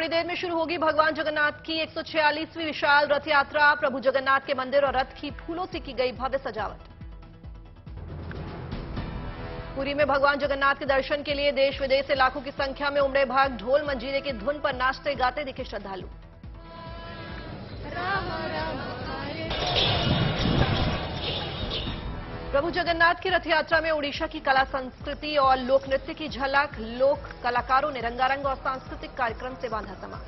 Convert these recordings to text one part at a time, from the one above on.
थोड़ी देर में शुरू होगी भगवान जगन्नाथ की 146वीं विशाल रथ यात्रा। प्रभु जगन्नाथ के मंदिर और रथ की फूलों से की गई भव्य सजावट। पुरी में भगवान जगन्नाथ के दर्शन के लिए देश विदेश से लाखों की संख्या में उमड़े भक्त। ढोल मंजीरे की धुन पर नाचते गाते दिखे श्रद्धालु। प्रभु जगन्नाथ की रथ यात्रा में ओडिशा की कला संस्कृति और लोक नृत्य की झलक। लोक कलाकारों ने रंगारंग और सांस्कृतिक कार्यक्रम से बांधा समा।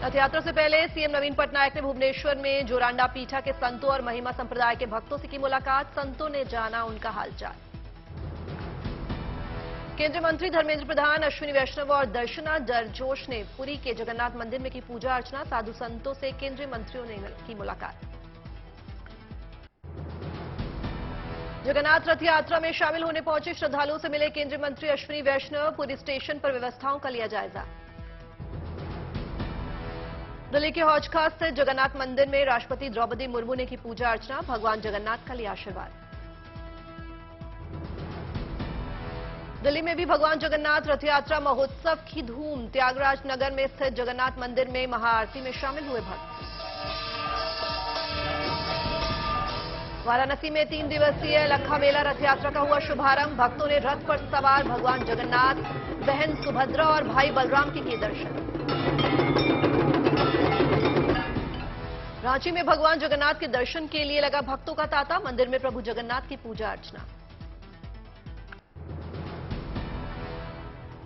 रथ यात्रा से पहले सीएम नवीन पटनायक ने भुवनेश्वर में जोरांडा पीठा के संतों और महिमा संप्रदाय के भक्तों से की मुलाकात। संतों ने जाना उनका हालचाल। केंद्रीय मंत्री धर्मेंद्र प्रधान, अश्विनी वैष्णव और दर्शना जरजोश ने पुरी के जगन्नाथ मंदिर में की पूजा अर्चना। साधु संतों से केंद्रीय मंत्रियों ने की मुलाकात। जगन्नाथ रथ यात्रा में शामिल होने पहुंचे श्रद्धालुओं से मिले केंद्रीय मंत्री अश्विनी वैष्णव। पुरी स्टेशन पर व्यवस्थाओं का लिया जायजा। दिल्ली के हौज खास स्थित जगन्नाथ मंदिर में राष्ट्रपति द्रौपदी मुर्मू ने की पूजा अर्चना। भगवान जगन्नाथ का लिया आशीर्वाद। दिल्ली में भी भगवान जगन्नाथ रथ यात्रा महोत्सव की धूम। त्यागराज नगर में स्थित जगन्नाथ मंदिर में महाआरती में शामिल हुए भक्त। वाराणसी में 3 दिवसीय लखा मेला रथ यात्रा का हुआ शुभारंभ। भक्तों ने रथ पर सवार भगवान जगन्नाथ, बहन सुभद्रा और भाई बलराम के किए दर्शन। रांची में भगवान जगन्नाथ के दर्शन के लिए लगा भक्तों का तांता। मंदिर में प्रभु जगन्नाथ की पूजा अर्चना।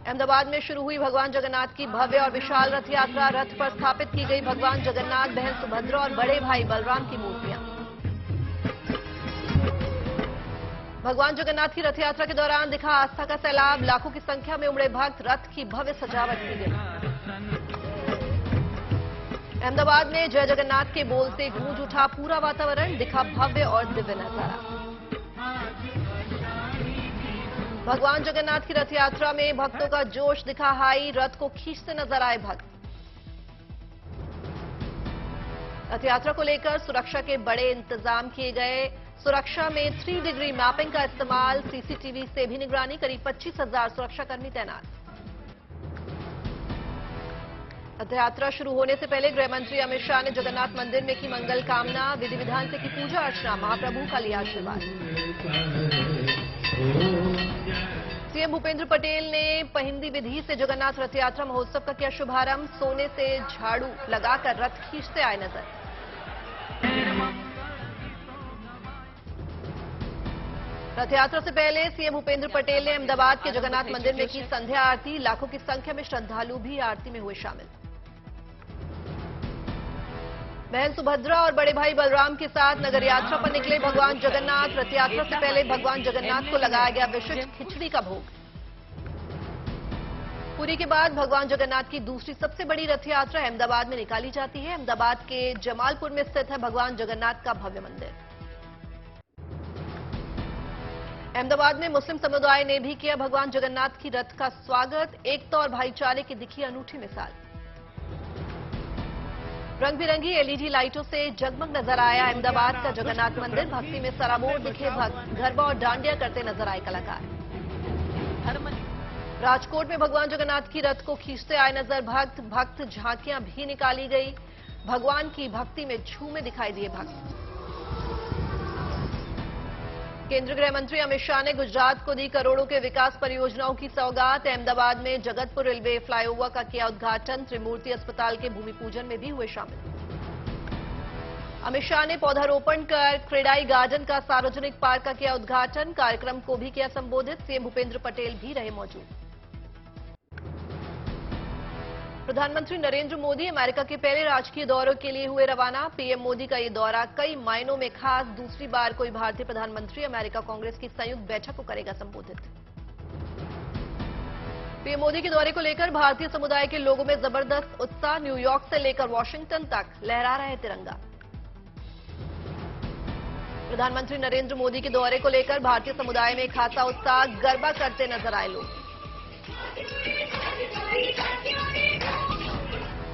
अहमदाबाद में शुरू हुई भगवान जगन्नाथ की भव्य और विशाल रथ यात्रा। रथ पर स्थापित की गई भगवान जगन्नाथ, बहन सुभद्रा और बड़े भाई बलराम की मूर्तियां। भगवान जगन्नाथ की रथ यात्रा के दौरान दिखा आस्था का सैलाब। लाखों की संख्या में उमड़े भक्त। रथ की भव्य सजावट की गई। अहमदाबाद में जय जगन्नाथ के बोलते गूंज उठा पूरा वातावरण। दिखा भव्य और दिव्य नजारा। भगवान जगन्नाथ की रथ यात्रा में भक्तों का जोश दिखा हाई। रथ को खींचते नजर आए भक्त। रथ यात्रा को लेकर सुरक्षा के बड़े इंतजाम किए गए। सुरक्षा में 3 डिग्री मैपिंग का इस्तेमाल। सीसीटीवी से भी निगरानी। करीब 25,000 सुरक्षाकर्मी तैनात। रथ यात्रा शुरू होने से पहले गृह मंत्री अमित शाह ने जगन्नाथ मंदिर में की मंगल कामना। विधि विधान से की पूजा अर्चना। महाप्रभु का लिया आशीर्वाद। सीएम भूपेंद्र पटेल ने पहिंदी विधि से जगन्नाथ रथ यात्रा महोत्सव का किया शुभारंभ। सोने से झाड़ू लगाकर रथ खींचते आए नजर। रथ यात्रा से पहले सीएम भूपेंद्र पटेल ने अहमदाबाद के जगन्नाथ मंदिर में की संध्या आरती। लाखों की संख्या में श्रद्धालु भी आरती में हुए शामिल। बहन सुभद्रा और बड़े भाई बलराम के साथ नगर यात्रा पर निकले भगवान जगन्नाथ। रथ यात्रा से पहले भगवान जगन्नाथ को लगाया गया विशिष्ट खिचड़ी का भोग। पुरी के बाद भगवान जगन्नाथ की दूसरी सबसे बड़ी रथ यात्रा अहमदाबाद में निकाली जाती है। अहमदाबाद के जमालपुर में स्थित है भगवान जगन्नाथ का भव्य मंदिर। अहमदाबाद में मुस्लिम समुदाय ने भी किया भगवान जगन्नाथ की रथ का स्वागत। एकता और भाईचारे की दिखी अनूठी मिसाल। रंग बिरंगी एलईडी लाइटों से जगमग नजर आया अहमदाबाद का जगन्नाथ मंदिर। भक्ति में सराबोर दिखे भक्त। गरबा और डांडिया करते नजर आए कलाकार। राजकोट में भगवान जगन्नाथ की रथ को खींचते आए नजर भक्त। झांकियां भी निकाली गई। भगवान की भक्ति में झूमे दिखाई दिए भक्त। केंद्रीय गृह मंत्री अमित शाह ने गुजरात को दी करोड़ों के विकास परियोजनाओं की सौगात। अहमदाबाद में जगतपुर रेलवे फ्लाईओवर का किया उद्घाटन। त्रिमूर्ति अस्पताल के भूमि पूजन में भी हुए शामिल। अमित शाह ने पौधारोपण कर क्रेडाई गार्डन का सार्वजनिक पार्क का किया उद्घाटन। कार्यक्रम को भी किया संबोधित। सीएम भूपेंद्र पटेल भी रहे मौजूद। प्रधानमंत्री नरेंद्र मोदी अमेरिका के पहले राजकीय दौरे के लिए हुए रवाना। पीएम मोदी का ये दौरा कई मायनों में खास। दूसरी बार कोई भारतीय प्रधानमंत्री अमेरिका कांग्रेस की संयुक्त बैठक को करेगा संबोधित। पीएम मोदी के दौरे को लेकर भारतीय समुदाय के लोगों में जबरदस्त उत्साह। न्यूयॉर्क से लेकर वॉशिंगटन तक लहरा रहा है तिरंगा। प्रधानमंत्री नरेंद्र मोदी के दौरे को लेकर भारतीय समुदाय में खासा उत्साह। गरबा करते नजर आए लोग।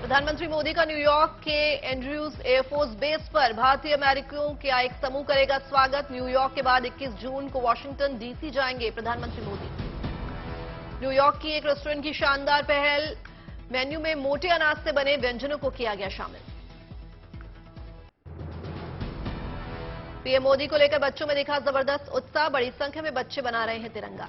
प्रधानमंत्री मोदी का न्यूयॉर्क के एंड्रयूज एयरफोर्स बेस पर भारतीय अमेरिकियों का एक समूह करेगा स्वागत। न्यूयॉर्क के बाद 21 जून को वॉशिंगटन डीसी जाएंगे प्रधानमंत्री मोदी। न्यूयॉर्क की एक रेस्टोरेंट की शानदार पहल, मेन्यू में मोटे अनाज से बने व्यंजनों को किया गया शामिल। पीएम मोदी को लेकर बच्चों में दिखा जबरदस्त उत्साह, बड़ी संख्या में बच्चे बना रहे हैं तिरंगा।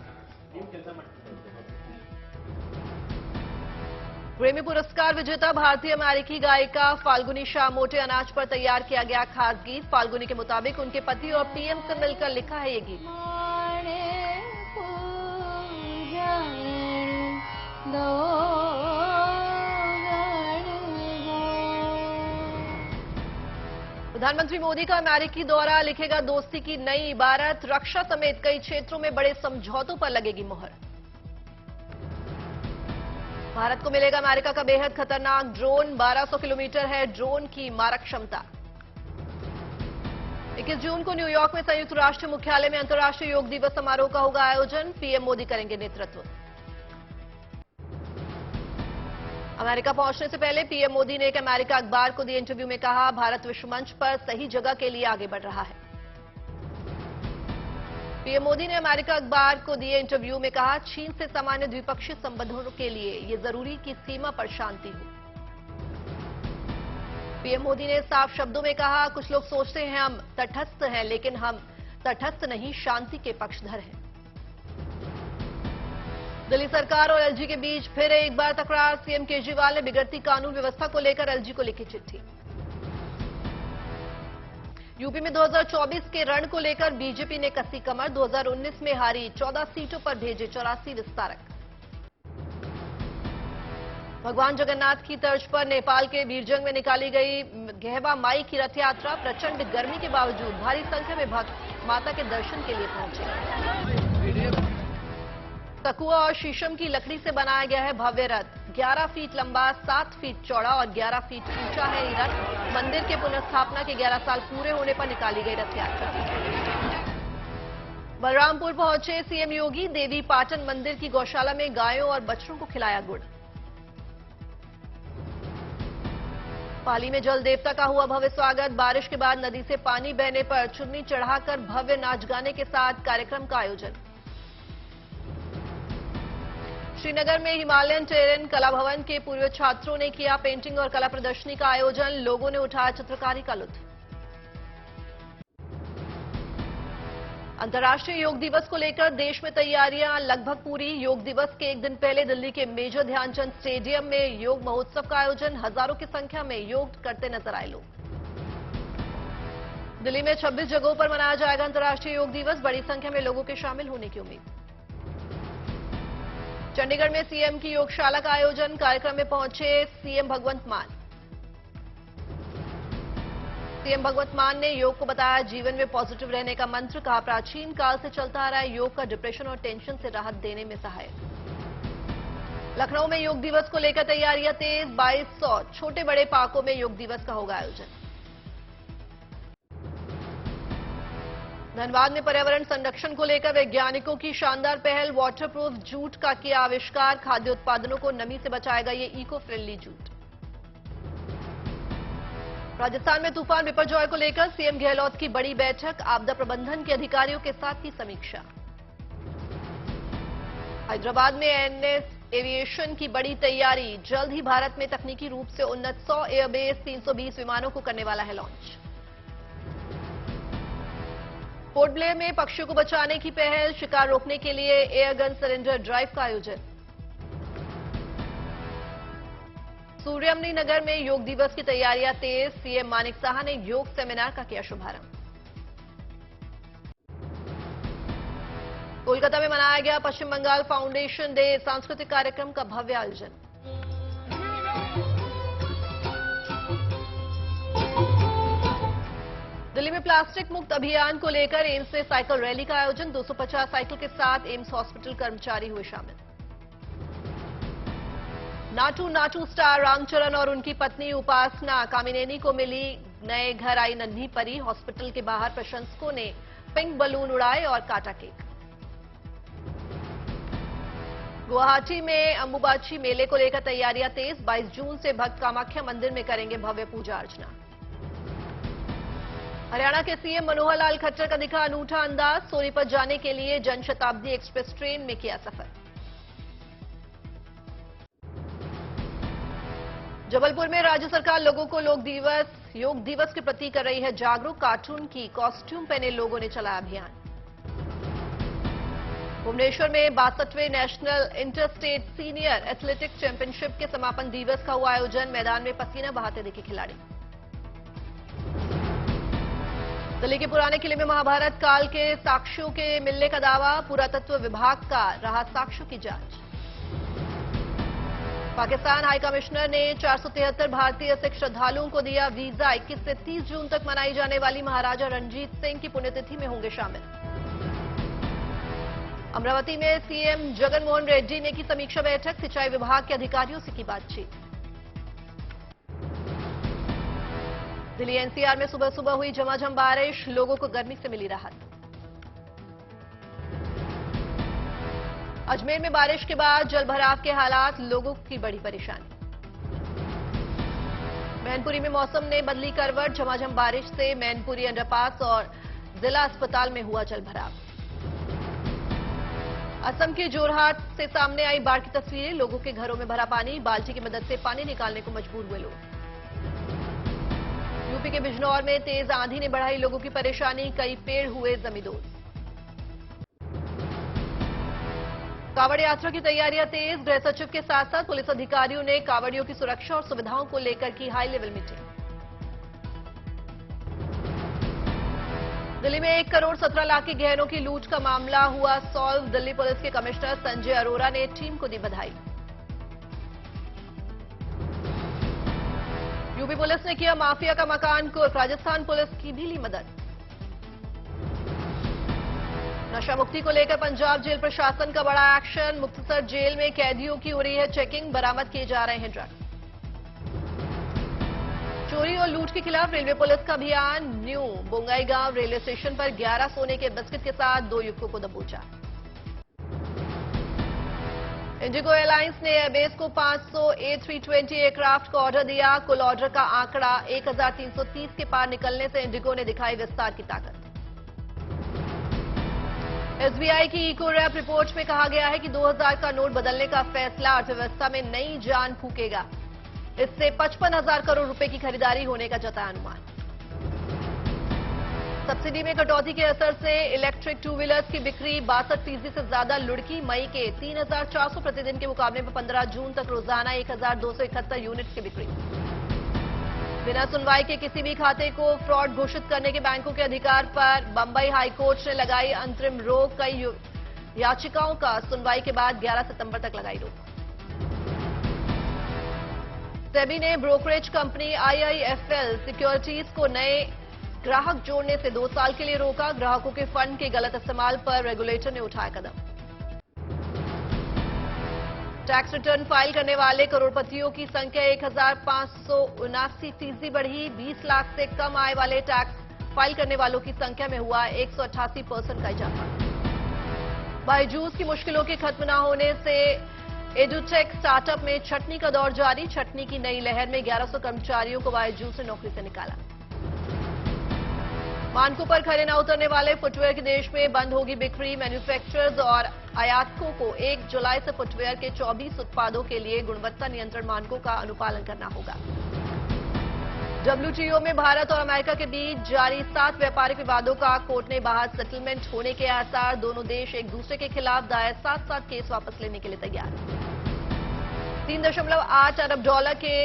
ग्रैमी पुरस्कार विजेता भारतीय अमेरिकी गायिका फाल्गुनी शाह मोटे अनाज पर तैयार किया गया खास गीत। फाल्गुनी के मुताबिक उनके पति और पीएम से मिलकर लिखा है ये गीत। प्रधानमंत्री मोदी का अमेरिकी दौरा लिखेगा दोस्ती की नई इबारत, रक्षा समेत कई क्षेत्रों में बड़े समझौतों पर लगेगी मुहर। भारत को मिलेगा अमेरिका का बेहद खतरनाक ड्रोन, 1200 किलोमीटर है ड्रोन की मारक क्षमता। 21 जून को न्यूयॉर्क में संयुक्त राष्ट्र मुख्यालय में अंतर्राष्ट्रीय योग दिवस समारोह का होगा आयोजन, पीएम मोदी करेंगे नेतृत्व। अमेरिका पहुंचने से पहले पीएम मोदी ने एक अमेरिका अखबार को दिए इंटरव्यू में कहा, भारत विश्व मंच पर सही जगह के लिए आगे बढ़ रहा है। पीएम मोदी ने अमेरिका अखबार को दिए इंटरव्यू में कहा, चीन से सामान्य द्विपक्षीय संबंधों के लिए ये जरूरी कि सीमा पर शांति हो। पीएम मोदी ने साफ शब्दों में कहा, कुछ लोग सोचते हैं हम तटस्थ हैं, लेकिन हम तटस्थ नहीं, शांति के पक्षधर हैं। दिल्ली सरकार और एलजी के बीच फिर एक बार तकरार, सीएम केजरीवाल ने बिगड़ती कानून व्यवस्था को लेकर एलजी को लिखी चिट्ठी। यूपी में 2024 के रण को लेकर बीजेपी ने कसी कमर, 2019 में हारी 14 सीटों पर भेजे 84 विस्तारक। भगवान जगन्नाथ की तर्ज पर नेपाल के बीरजंग में निकाली गई गहवा माई की रथ यात्रा, प्रचंड गर्मी के बावजूद भारी संख्या में भक्त माता के दर्शन के लिए पहुंचे। सकुआ और शीशम की लकड़ी से बनाया गया है भव्य रथ, 11 फीट लंबा, 7 फीट चौड़ा और 11 फीट ऊंचा है ये रथ। मंदिर के पुनर्स्थापना के 11 साल पूरे होने पर निकाली गई रथ यात्रा। बलरामपुर पहुंचे सीएम योगी, देवी पाटन मंदिर की गौशाला में गायों और बछड़ों को खिलाया गुड़। पाली में जल देवता का हुआ भव्य स्वागत, बारिश के बाद नदी से पानी बहने पर चुन्नी चढ़ाकर भव्य नाच गाने के साथ कार्यक्रम का आयोजन। श्रीनगर में हिमालयन टेरेन कला भवन के पूर्व छात्रों ने किया पेंटिंग और कला प्रदर्शनी का आयोजन, लोगों ने उठाया चित्रकारी का लुत्फ। अंतर्राष्ट्रीय योग दिवस को लेकर देश में तैयारियां लगभग पूरी। योग दिवस के एक दिन पहले दिल्ली के मेजर ध्यानचंद स्टेडियम में योग महोत्सव का आयोजन, हजारों की संख्या में योग करते नजर आए लोग। दिल्ली में 26 जगहों पर मनाया जाएगा अंतर्राष्ट्रीय योग दिवस, बड़ी संख्या में लोगों के शामिल होने की उम्मीद। चंडीगढ़ में सीएम की योगशाला का आयोजन, कार्यक्रम में पहुंचे सीएम भगवंत मान। सीएम भगवंत मान ने योग को बताया जीवन में पॉजिटिव रहने का मंत्र, कहा प्राचीन काल से चलता आ रहा है योग का डिप्रेशन और टेंशन से राहत देने में सहायक। लखनऊ में योग दिवस को लेकर तैयारियां तेज, 2200 छोटे बड़े पार्कों में योग दिवस का होगा आयोजन। धनबाद में पर्यावरण संरक्षण को लेकर वैज्ञानिकों की शानदार पहल, वाटरप्रूफ जूट का किया आविष्कार, खाद्य उत्पादनों को नमी से बचाएगा ये इको फ्रेंडली जूट। राजस्थान में तूफान बिपरजॉय को लेकर सीएम गहलोत की बड़ी बैठक, आपदा प्रबंधन के अधिकारियों के साथ की समीक्षा। हैदराबाद में एनएस एविएशन की बड़ी तैयारी, जल्द ही भारत में तकनीकी रूप से उन्नत 100 एयरबेस 320 विमानों को करने वाला है लॉन्च। पोर्ट ब्लेयर में पक्षियों को बचाने की पहल, शिकार रोकने के लिए एयरगन सरेंडर ड्राइव का आयोजन। सूर्यमनी नगर में योग दिवस की तैयारियां तेज, सीएम मानिक साहा ने योग सेमिनार का किया शुभारंभ। कोलकाता में मनाया गया पश्चिम बंगाल फाउंडेशन डे, सांस्कृतिक कार्यक्रम का भव्य आयोजन। दिल्ली में प्लास्टिक मुक्त अभियान को लेकर एम्स में साइकिल रैली का आयोजन, 250 साइकिल के साथ एम्स हॉस्पिटल कर्मचारी हुए शामिल। नाटू स्टार रामचरण और उनकी पत्नी उपासना कामिनेनी को मिली नए घर आई नन्ही परी, हॉस्पिटल के बाहर प्रशंसकों ने पिंक बलून उड़ाए और काटा केक। गुवाहाटी में अंबुबाची मेले को लेकर तैयारियां तेज, 22 जून से भक्त कामाख्या मंदिर में करेंगे भव्य पूजा अर्चना। हरियाणा के सीएम मनोहर लाल खट्टर का दिखा अनूठा अंदाज, सोनीपत जाने के लिए जनशताब्दी एक्सप्रेस ट्रेन में किया सफर। जबलपुर में राज्य सरकार लोगों को योग दिवस के प्रति कर रही है जागरूक। कार्टून की कॉस्ट्यूम पहने लोगों ने चलाया अभियान। भुवनेश्वर में 62वें national interstate senior athletics championship के समापन दिवस का हुआ आयोजन। मैदान में पसीना बहाते दिखे खिलाड़ी। दिल्ली के पुराने किले में महाभारत काल के साक्ष्यों के मिलने का दावा। पुरातत्व विभाग का रहा साक्ष्यों की जांच। पाकिस्तान हाई कमिश्नर ने 473 भारतीय सिख श्रद्धालुओं को दिया वीजा। 21 से 30 जून तक मनाई जाने वाली महाराजा रणजीत सिंह की पुण्यतिथि में होंगे शामिल। अमरावती में सीएम जगन मोहन रेड्डी ने की समीक्षा बैठक। सिंचाई विभाग के अधिकारियों से की बातचीत। दिल्ली एनसीआर में सुबह सुबह हुई झमाझम बारिश। लोगों को गर्मी से मिली राहत। अजमेर में बारिश के बाद जलभराव के हालात। लोगों की बड़ी परेशानी। मैनपुरी में मौसम ने बदली करवट। झमाझम बारिश से मैनपुरी अंडरपास और जिला अस्पताल में हुआ जलभराव। असम के जोरहाट से सामने आई बाढ़ की तस्वीरें। लोगों के घरों में भरा पानी। बाल्टी की मदद से पानी निकालने को मजबूर हुए लोग। यूपी के बिजनौर में तेज आंधी ने बढ़ाई लोगों की परेशानी। कई पेड़ हुए जमींदोज। कांवड़ यात्रा की तैयारियां तेज। गृह सचिव के साथ साथ पुलिस अधिकारियों ने कांवड़ियों की सुरक्षा और सुविधाओं को लेकर की हाई लेवल मीटिंग। दिल्ली में 1 करोड़ 17 लाख के गहनों की लूट का मामला हुआ सॉल्व। दिल्ली पुलिस के कमिश्नर संजय अरोरा ने टीम को दी बधाई। यूपी पुलिस ने किया माफिया का मकान कुर्क। राजस्थान पुलिस की भी ली मदद। नशा मुक्ति को लेकर पंजाब जेल प्रशासन का बड़ा एक्शन। मुक्तसर जेल में कैदियों की हो रही है चेकिंग। बरामद किए जा रहे हैं ड्रग्स। चोरी और लूट के खिलाफ रेलवे पुलिस का अभियान। न्यू बोंगाईगांव रेलवे स्टेशन पर 11 सोने के बिस्किट के साथ 2 युवकों को दबोचा। इंडिगो एयरलाइंस ने एयरबेस को 500 A320 एयरक्राफ्ट का ऑर्डर दिया। कुल ऑर्डर का आंकड़ा 1330 के पार निकलने से इंडिगो ने दिखाई विस्तार की ताकत। एसबीआई की इको रैप रिपोर्ट में कहा गया है कि 2000 का नोट बदलने का फैसला अर्थव्यवस्था में नई जान फूकेगा। इससे 55,000 करोड़ रुपए की खरीदारी होने का जताया अनुमान। सब्सिडी में कटौती के असर से इलेक्ट्रिक 2 व्हीलर्स की बिक्री 62% से ज्यादा लुढ़की। मई के 3,400 प्रतिदिन के मुकाबले में 15 जून तक रोजाना 1,271 यूनिट की बिक्री। बिना सुनवाई के किसी भी खाते को फ्रॉड घोषित करने के बैंकों के अधिकार पर बंबई हाईकोर्ट ने लगाई अंतरिम रोक। कई याचिकाओं का सुनवाई के बाद 11 सितंबर तक लगाई रोक। सेबी ने ब्रोकरेज कंपनी IIFL सिक्योरिटीज को नए ग्राहक जोड़ने से 2 साल के लिए रोका। ग्राहकों के फंड के गलत इस्तेमाल पर रेगुलेटर ने उठाया कदम। टैक्स रिटर्न फाइल करने वाले करोड़पतियों की संख्या 1579 फीसदी बढ़ी। 20 लाख से कम आय वाले टैक्स फाइल करने वालों की संख्या में हुआ 188% का इजाफा। बायजूस की मुश्किलों के खत्म न होने से एडुटेक स्टार्टअप में छटनी का दौर जारी। छटनी की नई लहर में 1100 कर्मचारियों को बायजूस ने नौकरी से निकाला। मानकों पर खरे न उतरने वाले फुटवेयर के देश में बंद होगी बिक्री। मैन्युफैक्चरर्स और आयातकों को 1 जुलाई से फुटवेयर के 24 उत्पादों के लिए गुणवत्ता नियंत्रण मानकों का अनुपालन करना होगा। WTO में भारत और अमेरिका के बीच जारी 7 व्यापारिक विवादों का कोर्ट ने बाहर सेटलमेंट होने के आसार। दोनों देश एक दूसरे के खिलाफ दायर 7 केस वापस लेने के लिए तैयार। 3.8 अरब डॉलर के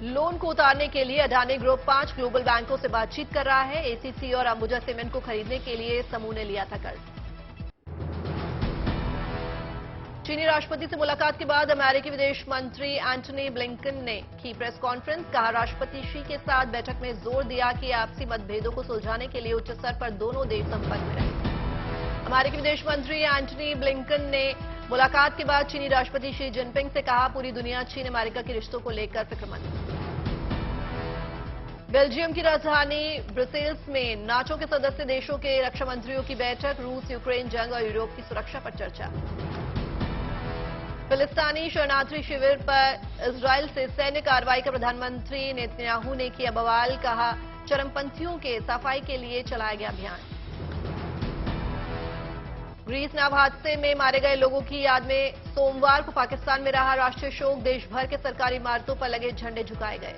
लोन को उतारने के लिए अडानी ग्रुप 5 ग्लोबल बैंकों से बातचीत कर रहा है। ACC और अंबुजा सीमेंट को खरीदने के लिए समूह ने लिया था कर्ज। चीनी राष्ट्रपति से मुलाकात के बाद अमेरिकी विदेश मंत्री एंटनी ब्लिंकन ने की प्रेस कॉन्फ्रेंस। कहा, राष्ट्रपति शी के साथ बैठक में जोर दिया कि आपसी मतभेदों को सुलझाने के लिए उच्च स्तर पर दोनों देश संपर्क में रहे। अमेरिकी विदेश मंत्री एंटनी ब्लिंकन ने मुलाकात के बाद चीनी राष्ट्रपति शी जिनपिंग से कहा, पूरी दुनिया चीन अमेरिका के रिश्तों को लेकर फिक्रमंद। बेल्जियम की राजधानी ब्रुसेल्स में नाटो के सदस्य देशों के रक्षा मंत्रियों की बैठक। रूस यूक्रेन जंग और यूरोप की सुरक्षा पर चर्चा। फिलिस्तीनी शरणार्थी शिविर पर इजरायल से सैन्य कार्रवाई का प्रधानमंत्री नेतन्याहू ने किया बवाल। कहा, चरमपंथियों के सफाई के लिए चलाया गया अभियान। ग्रीस नाव हादसे में मारे गए लोगों की याद में सोमवार को पाकिस्तान में रहा राष्ट्रीय शोक। देश भर के सरकारी इमारतों पर लगे झंडे झुकाए गए।